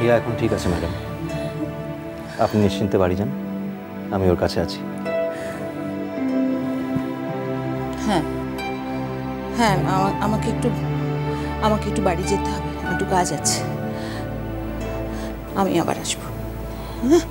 হিয়া এখন ঠিক আছে ম্যাডাম, আপনি নিশ্চিন্তে বাড়ি যান, আমি ওর কাছে আছি। হ্যাঁ হ্যাঁ, আমাকে একটু বাড়ি যেতে হবে, একটু কাজ আছে, আমি আবার আসবো। হ্যাঁ,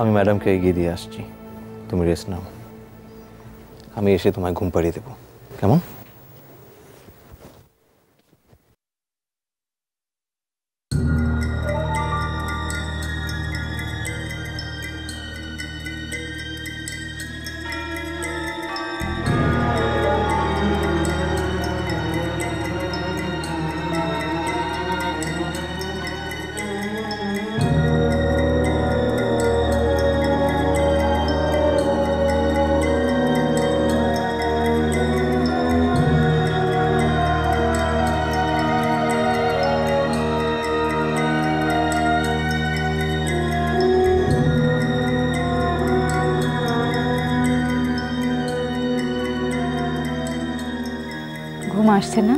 আমি ম্যাডামকে এগিয়ে দিয়ে আসছি, তুমি রেস্ট নাও, আমি এসে তোমায় ঘুম পাড়িয়ে দেবো, কেমন? ঘুম আসছে না?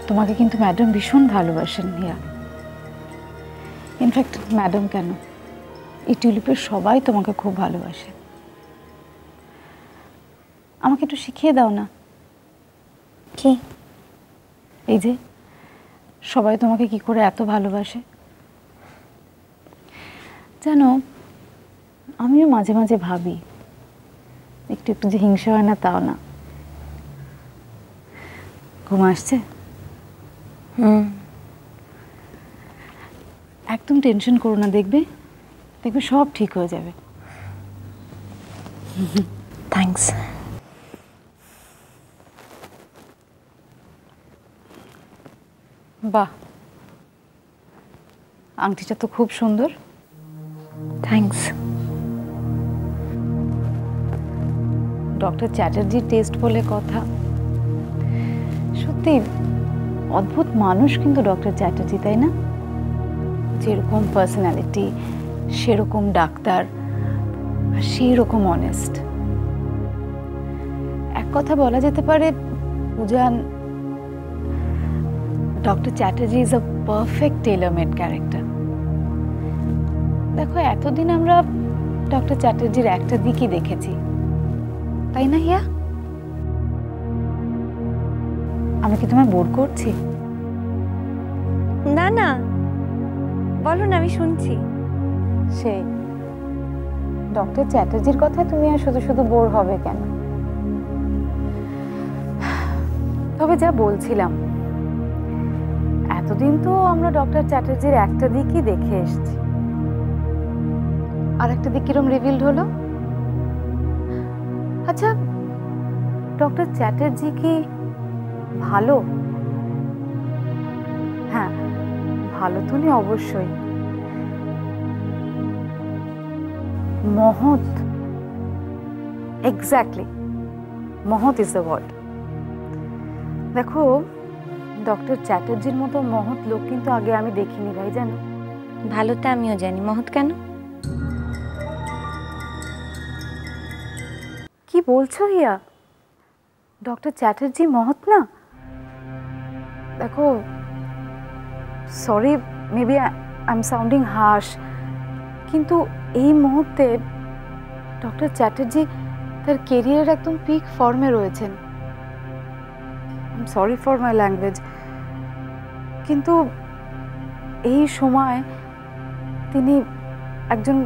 তোমাকে কিন্তু ম্যাডাম ভীষণ ভালোবাসেন হিয়া। ইনফ্যাক্ট ম্যাডাম কেন, এই টিউলিপের সবাই তোমাকে খুব ভালোবাসে। আমাকে একটু শিখিয়ে দাও না। কি? এই যে সবাই তোমাকে কি করে এত ভালোবাসে। জানো, আমিও মাঝে মাঝে ভাবি একটু একটু যে হিংসা হয় না তাও না। ঘুম আসছে? একদম টেনশন করো না, দেখবে দেখবে সব ঠিক হয়ে যাবে। থ্যাঙ্কস। বাহ, আংটিটা তো খুব সুন্দর। থ্যাঙ্কস। ডক্টর চ্যাটার্জি টেস্ট বলে কথা, সত্যি অদ্ভুত মানুষ কিন্তু ডক্টর চ্যাটার্জি, তাই না? যেরকম পার্সোনালিটি সেরকম ডাক্তার, আর সেই রকম অনেস্ট। এক কথা বলা যেতে পারে Ujan, doctor Chatterjee is a perfect tailor made character. দেখো, এতদিন আমরা ডক্টর চ্যাটার্জির একটা দিকই দেখেছি, তাই না হিয়া? আমি কি তোমায় বোর করছি? না না, বলো না, আমি শুনছি। সেই ডক্টর চ্যাটার্জির কথা তুমি আর শুধু শুধু বোর হবে কেন? তবে যা বলছিলাম, এতদিন তো আমরা ডক্টর চ্যাটার্জির একটা দিকই দেখে এসেছি, আর একটা দিক কিরম রিভিলড হলো। আচ্ছা, ডক্টর চ্যাটার্জি কি ভালো? হ্যাঁ, ভালো তো নি অবশ্যই, মহৎ, এক্স্যাক্টলি, মহৎ ইজ দ্য ওয়ার্ড। দেখো, ডক্টর চ্যাটার্জির মতো মহৎ লোক কিন্তু আগে আমি দেখিনি ভাই, জানো? ভালোটা আমিও জানি, মহৎ কেন? কি বলছো হিয়া? ডক্টর চ্যাটার্জি মহৎ না? দেখো, sorry, maybe I am sounding harsh, কিন্তু এই মুহূর্তে ডক্টর চ্যাটার্জি তার কেরিয়ারের একদম পিক ফর্মে রয়েছেন। I am sorry for my language, কিন্তু এই সময় তিনি একজন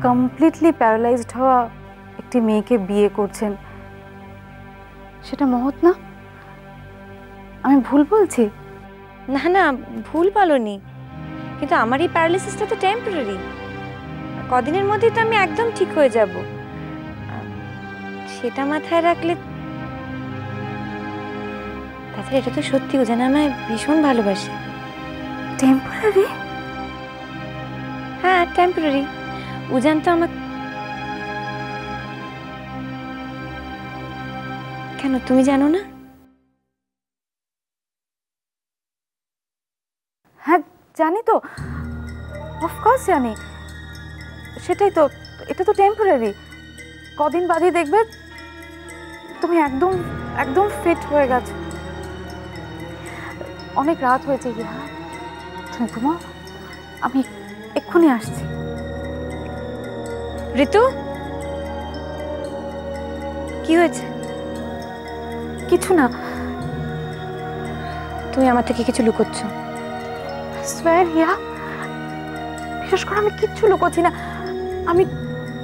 কমপ্লিটলি প্যারালাইজড হওয়া একটি মেয়েকে বিয়ে করছেন। সেটা মহৎ না? আমি ভুল বলছি? না না, ভুল বলনি, কিন্তু আমার এই প্যারালাইসিসটা তো টেম্পোরারি, কদিনের মধ্যেই তো আমি একদম ঠিক হয়ে যাব। সেটা মাথায় রাখলে, তাছাড়া এটা তো সত্যি, উজান আমায় ভীষণ ভালোবাসে। টেম্পোরারি? হ্যাঁ, টেম্পোরারি। উজান তো আমাকে কেন তুমি জানো না? হ্যাঁ জানি তো, অফকোর্স জানি। সেটাই তো, এটা তো টেম্পোরারি। কদিন বাদে দেখবে তুমি একদম একদম ফিট হয়ে গেছো। অনেক রাত হয়েছে গিয়া, তুমি ঘুমাও, আমি এক্ষুনি আসছি। ঋতু, কি হয়েছে? কিছু না। তুমি আমার থেকে কিছু লুকোচ্ছ। সোয়ার হিয়া, বিশেষ করে আমি কিচ্ছু লুকোচ্ছি না। আমি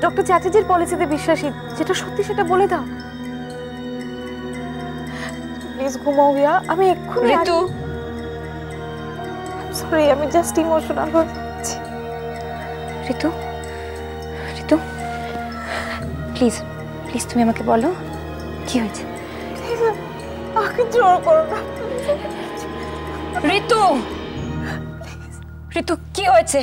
ডক্টর চ্যাটার্জির পলিসিতে বিশ্বাসী, যেটা সত্যি সেটা বলে দাও। প্লিজ ঘুমাও হিয়া, আমি এক্ষুনি। ঋতু, সরি, আমি জাস্ট ইমোশনাল হয়ে যাচ্ছি। ঋতু, ঋতু, প্লিজ প্লিজ তুমি আমাকে বলো কি হয়েছে। আমাকে জোর করো না। ঋতু, ঋতু কি হয়েছে?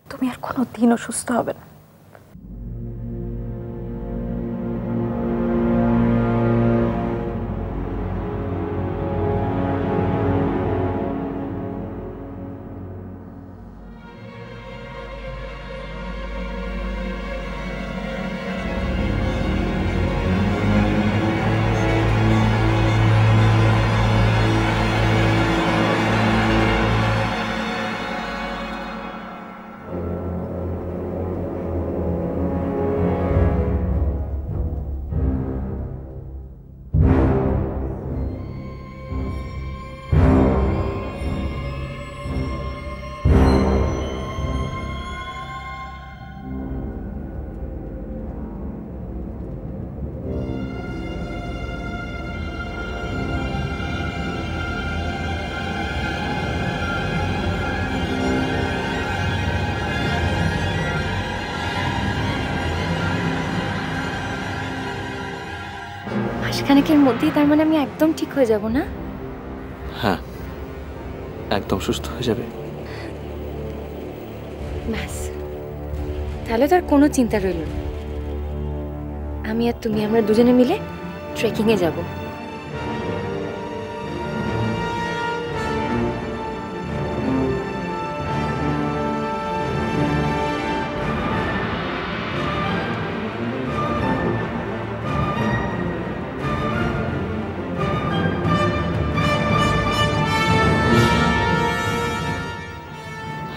তুমি আর কোনোদিনও সুস্থ হবে না। মাসখানেকের মধ্যেই তার মানে আমি একদম ঠিক হয়ে যাব না? হ্যাঁ, একদম সুস্থ হয়ে যাবে। ব্যাস, তাহলে তো আর কোনো চিন্তা রইল না। আমি আর তুমি আমরা দুজনে মিলে ট্রেকিংয়ে যাব।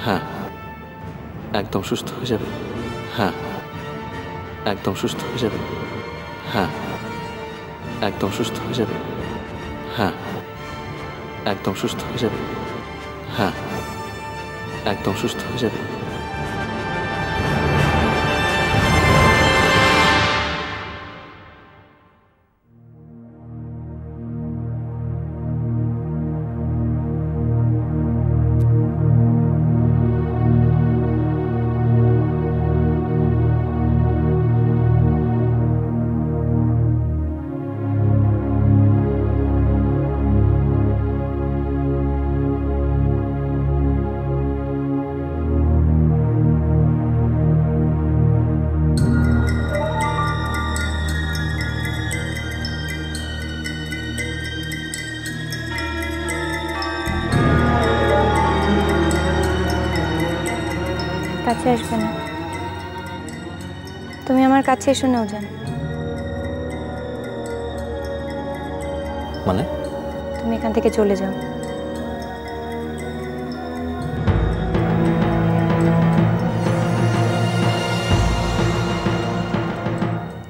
হ্যাঁ, একদম সুস্থ হয়ে যাবে। হ্যাঁ, একদম সুস্থ হয়ে যাবে। হ্যাঁ, একদম সুস্থ হয়ে যাবে। হ্যাঁ, একদম সুস্থ হয়ে যাবে। হ্যাঁ, একদম সুস্থ হয়ে যাবে। কাছে আসবে না, তুমি আমার কাছে এসো নাও জান। মানে? তুমি এখান থেকে চলে যাও।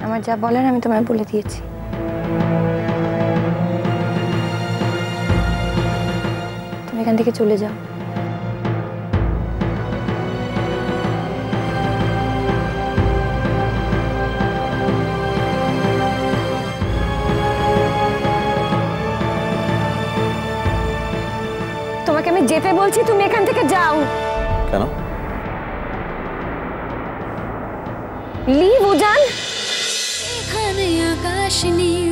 আমার যা বলার আমি তোমায় বলে দিয়েছি। তুমি এখান থেকে চলে যাও। তোমাকে আমি যেতে বলছি, তুমি এখান থেকে যাও। কেন? লিভ উজান। এখানে আকাশ নীল।